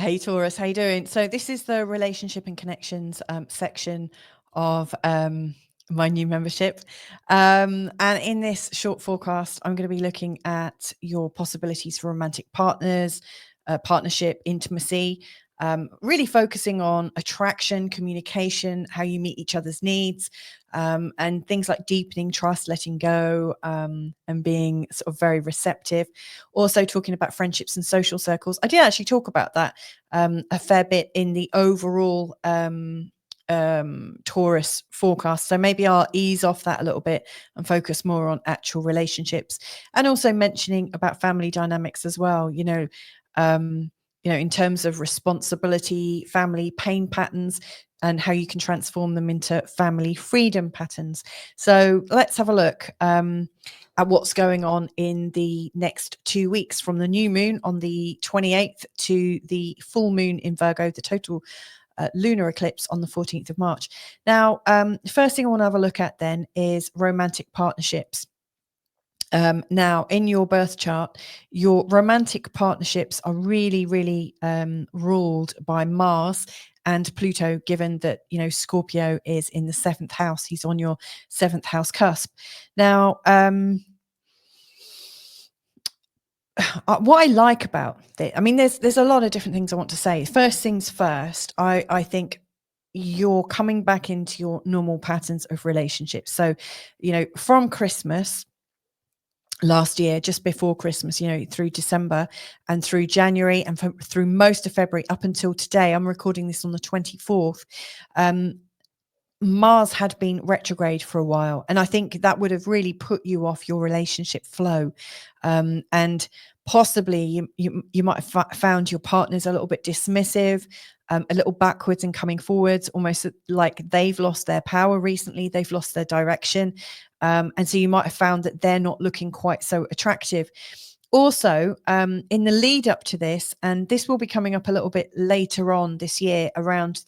Hey Taurus, how you doing? So this is the relationship and connections section of my new membership. And in this short forecast, I'm going to be looking at your possibilities for romantic partners, partnership, intimacy, really focusing on attraction, communication, how you meet each other's needs, and things like deepening trust, letting go, and being sort of very receptive. Also talking about friendships and social circles. I did actually talk about that a fair bit in the overall Taurus forecast. So maybe I'll ease off that a little bit and focus more on actual relationships, and also mentioning about family dynamics as well. In terms of responsibility, family pain patterns, and how you can transform them into family freedom patterns. So let's have a look at what's going on in the next 2 weeks, from the new moon on the 28th to the full moon in Virgo, the total lunar eclipse on the 14th of March. Now, first thing I want to have a look at then is romantic partnerships. Now, in your birth chart, your romantic partnerships are really, really ruled by Mars and Pluto, given that, Scorpio is in the 7th house. He's on your 7th house cusp. Now, what I like about it, there's a lot of different things I want to say. First things first, I think you're coming back into your normal patterns of relationships. So, from Christmas last year, just before Christmas, through December and through January and through most of February up until today, I'm recording this on the 24th, Mars had been retrograde for a while, and I think that would have really put you off your relationship flow, and possibly you might have found your partners a little bit dismissive, a little backwards and coming forwards, almost like they've lost their power recently, they've lost their direction, and so you might have found that they're not looking quite so attractive. Also, in the lead up to this, and this will be coming up a little bit later on this year, around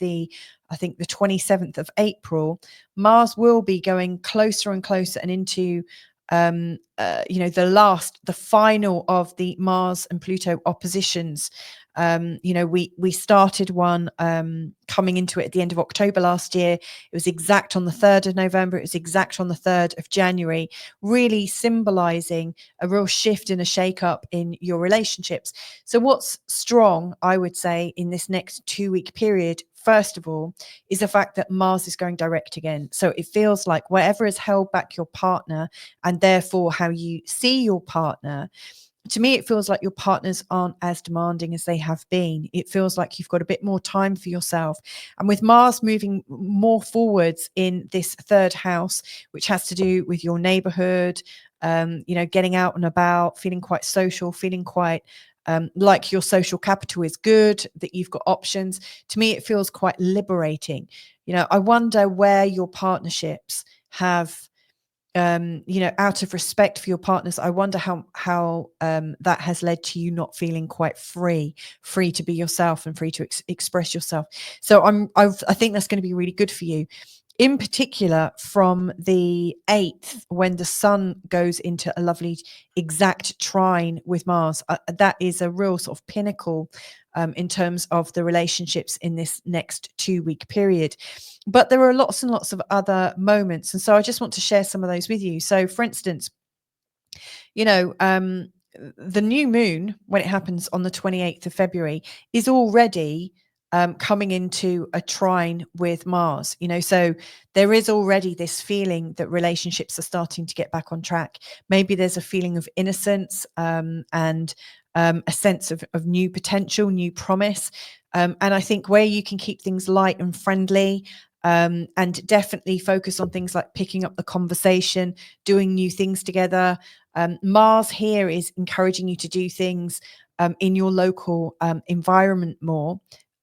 I think the 27th of April, Mars will be going closer and closer and into, the final of the Mars and Pluto oppositions. We started one coming into it at the end of October last year. It was exact on the 3rd of November. It was exact on the 3rd of January, really symbolizing a real shift and a shake-up in your relationships. So what's strong, I would say, in this next 2-week period, first of all, is the fact that Mars is going direct again. So it feels like whatever has held back your partner, and therefore how you see your partner, to me, it feels like your partners aren't as demanding as they have been. It feels like you've got a bit more time for yourself. And with Mars moving more forwards in this 3rd house, which has to do with your neighborhood, getting out and about, feeling quite social, feeling quite like your social capital is good, that you've got options. To me, it feels quite liberating. I wonder where your partnerships have, out of respect for your partners, I wonder how that has led to you not feeling quite free to be yourself and free to express yourself. So I think that's going to be really good for you. In particular, from the 8th, when the sun goes into a lovely exact trine with Mars, that is a real sort of pinnacle in terms of the relationships in this next 2-week period. But there are lots and lots of other moments. And so I just want to share some of those with you. So, for instance, the new moon, when it happens on the 28th of February, is already coming into a trine with Mars, so there is already this feeling that relationships are starting to get back on track. Maybe there's a feeling of innocence, and a sense of new potential, new promise. And I think where you can keep things light and friendly, and definitely focus on things like picking up the conversation, doing new things together. Mars here is encouraging you to do things in your local environment more.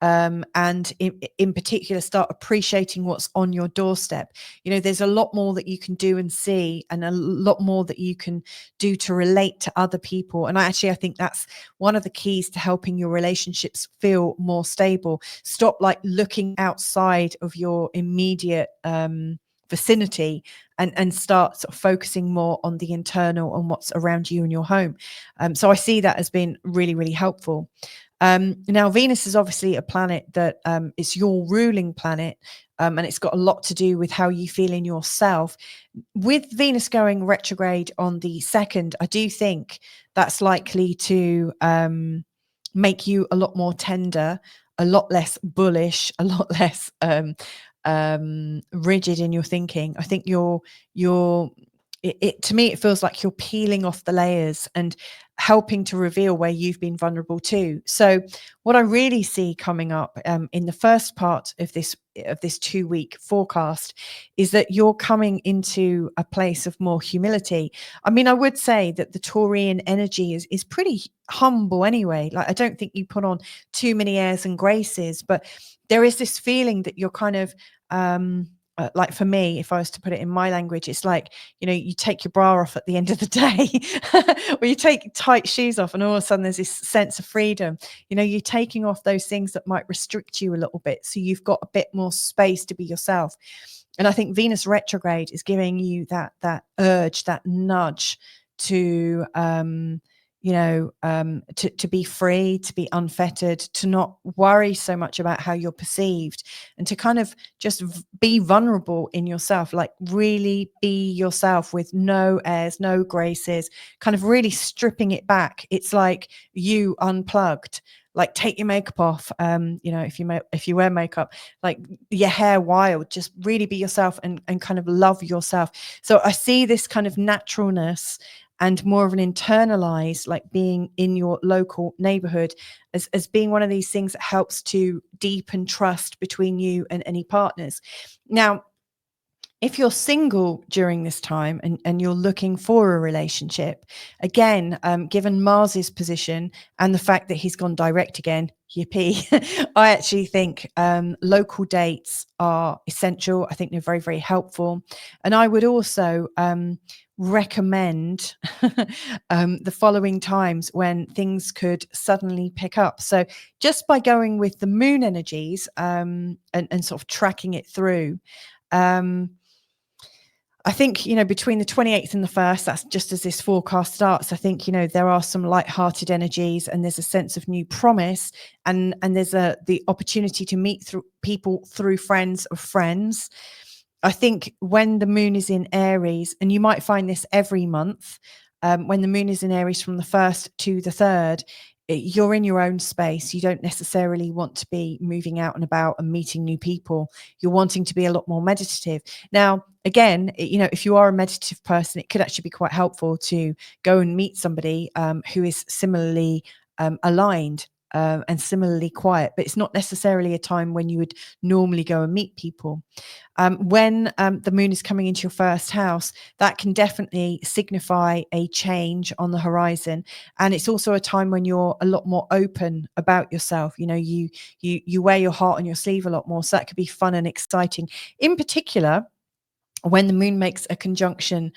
And in particular, start appreciating what's on your doorstep. There's a lot more that you can do and see, and a lot more that you can do to relate to other people. And I think that's one of the keys to helping your relationships feel more stable. Stop looking outside of your immediate vicinity, and start sort of focusing more on the internal, on what's around you in your home. So I see that as being really, really helpful. Now, Venus is obviously a planet that it's your ruling planet, and it's got a lot to do with how you feel in yourself. With Venus going retrograde on the 2nd, I do think that's likely to make you a lot more tender, a lot less bullish, a lot less rigid in your thinking. I think to me, it feels like you're peeling off the layers and helping to reveal where you've been vulnerable too. So what I really see coming up in the first part of this 2-week forecast is that you're coming into a place of more humility. I mean, I would say that the Taurian energy is pretty humble anyway. Like, I don't think you put on too many airs and graces, but there is this feeling that you're kind of like, for me, if I was to put it in my language, it's like, you take your bra off at the end of the day, or you take tight shoes off, and all of a sudden there's this sense of freedom. You're taking off those things that might restrict you a little bit, so you've got a bit more space to be yourself. And I think Venus retrograde is giving you that urge, that nudge to to be free, to be unfettered, to not worry so much about how you're perceived, and to kind of just be vulnerable in yourself, like really be yourself with no airs, no graces, kind of really stripping it back. It's like you unplugged. Like, take your makeup off, if you wear makeup, like your hair wild, just really be yourself and kind of love yourself. So I see this kind of naturalness and more of an internalized, like being in your local neighborhood, as being one of these things that helps to deepen trust between you and any partners. Now, if you're single during this time and you're looking for a relationship, again, given Mars's position and the fact that he's gone direct again, yippee, I actually think local dates are essential. I think they're very, very helpful. And I would also recommend the following times when things could suddenly pick up. So just by going with the moon energies and sort of tracking it through, I think, between the 28th and the 1st, that's just as this forecast starts. I think, there are some light-hearted energies, and there's a sense of new promise, and there's the opportunity to meet people through friends of friends. I think when the moon is in Aries, and you might find this every month, when the moon is in Aries from the 1st to the 3rd, you're in your own space. You don't necessarily want to be moving out and about and meeting new people. You're wanting to be a lot more meditative. Now, again, if you are a meditative person, it could actually be quite helpful to go and meet somebody who is similarly aligned and similarly quiet, but it's not necessarily a time when you would normally go and meet people. When the moon is coming into your first house, that can definitely signify a change on the horizon. And it's also a time when you're a lot more open about yourself. You wear your heart on your sleeve a lot more. So that could be fun and exciting. In particular, when the moon makes a conjunction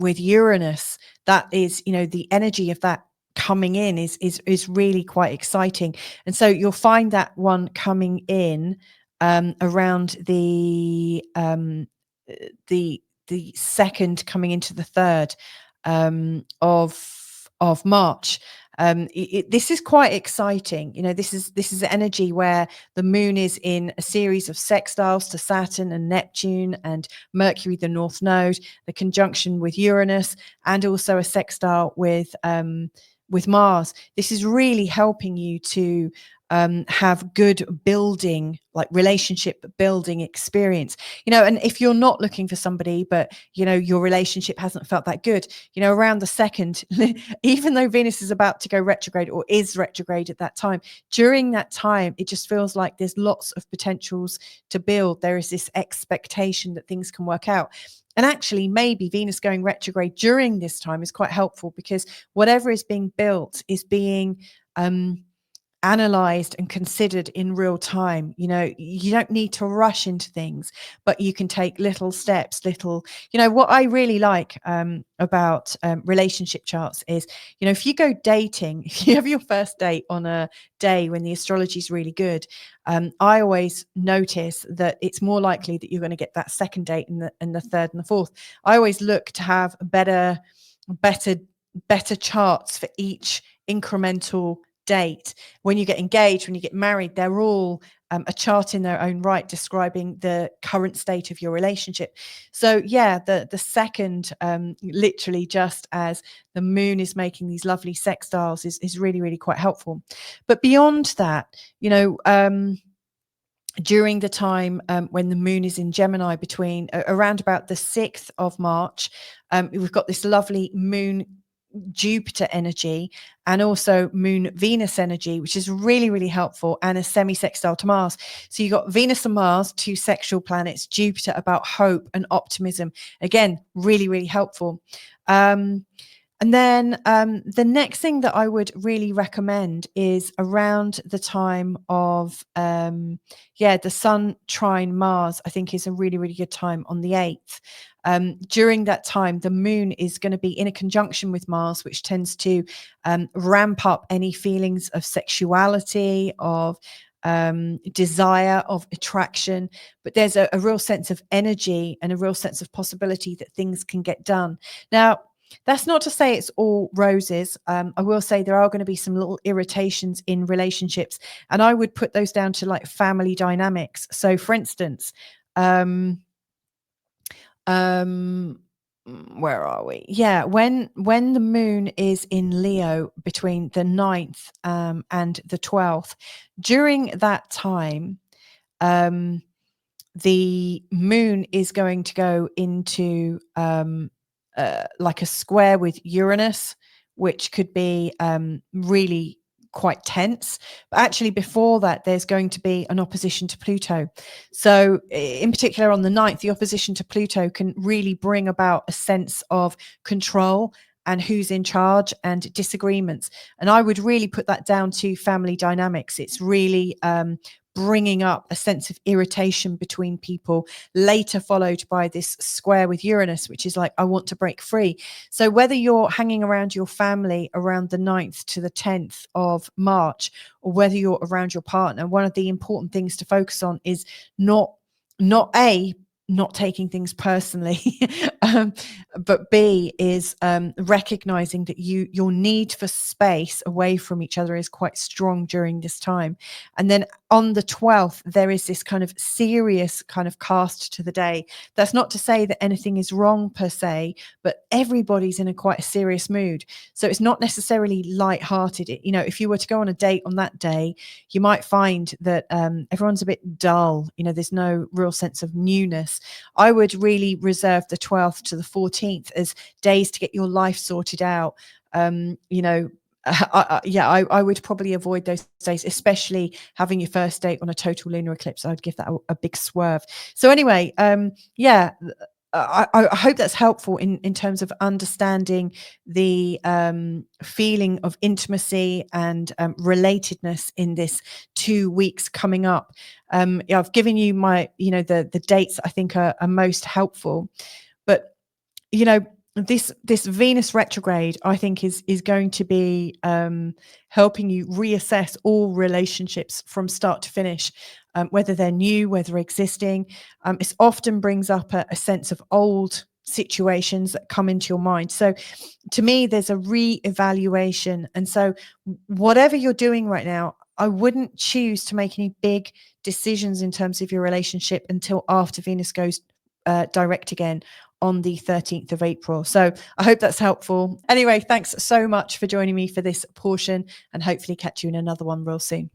with Uranus, that is, the energy of that coming in is really quite exciting. And so you'll find that one coming in around the 2nd coming into the 3rd of March. This is quite exciting. This is energy where the moon is in a series of sextiles to Saturn and Neptune and Mercury, the North Node, the conjunction with Uranus, and also a sextile with Mars. This is really helping you to have good building, like relationship building experience, and if you're not looking for somebody, but your relationship hasn't felt that good, around the 2nd, even though Venus is about to go retrograde or is retrograde at that time, during that time, it just feels like there's lots of potentials to build. There is this expectation that things can work out. And actually, maybe Venus going retrograde during this time is quite helpful, because whatever is being built is being analyzed and considered in real time. You don't need to rush into things, but you can take little steps, what I really like about relationship charts is, if you go dating, if you have your first date on a day when the astrology is really good, I always notice that it's more likely that you're going to get that second date and the 3rd and the 4th. I always look to have better charts for each incremental date. When you get engaged, when you get married, they're all a chart in their own right describing the current state of your relationship. So yeah, the second, literally just as the moon is making these lovely sextiles, is really, really quite helpful. But beyond that, during the time when the moon is in Gemini, between around about the 6th of March, we've got this lovely moon Jupiter energy and also moon Venus energy, which is really, really helpful, and a semi-sextile to Mars. So you got Venus and Mars, two sexual planets, Jupiter about hope and optimism. Again, really, really helpful. And then the next thing that I would really recommend is around the time of, the Sun trine Mars, I think is a really, really good time on the 8th. During that time, the moon is going to be in a conjunction with Mars, which tends to ramp up any feelings of sexuality, of desire, of attraction. But there's a real sense of energy and a real sense of possibility that things can get done. Now, that's not to say it's all roses. I will say there are going to be some little irritations in relationships, and I would put those down to like family dynamics. So, for instance, where are we? Yeah, when the moon is in Leo between the 9th and the 12th, during that time, the moon is going to go into like a square with Uranus, which could be really quite tense. But actually before that, there's going to be an opposition to Pluto. So in particular on the 9th, the opposition to Pluto can really bring about a sense of control and who's in charge and disagreements. And I would really put that down to family dynamics. It's really bringing up a sense of irritation between people, later followed by this square with Uranus, which is like, I want to break free. So whether you're hanging around your family around the 9th to the 10th of March, or whether you're around your partner, one of the important things to focus on is not taking things personally, but B is recognizing that your need for space away from each other is quite strong during this time. And then on the 12th, there is this kind of serious kind of cast to the day. That's not to say that anything is wrong per se, but everybody's in quite a serious mood. So it's not necessarily lighthearted. If you were to go on a date on that day, you might find that everyone's a bit dull. There's no real sense of newness. I would really reserve the 12th to the 14th as days to get your life sorted out. I would probably avoid those days, especially having your first date on a total lunar eclipse. I would give that a big swerve. So anyway, I hope that's helpful in terms of understanding the feeling of intimacy and relatedness in this 2 weeks coming up. I've given you the dates I think are most helpful, but this Venus retrograde, I think, is going to be helping you reassess all relationships from start to finish, whether they're new, whether existing. It often brings up a sense of old situations that come into your mind. So to me, there's a re-evaluation. And so whatever you're doing right now, I wouldn't choose to make any big decisions in terms of your relationship until after Venus goes direct again on the 13th of April. So I hope that's helpful. Anyway, thanks so much for joining me for this portion, and hopefully catch you in another one real soon.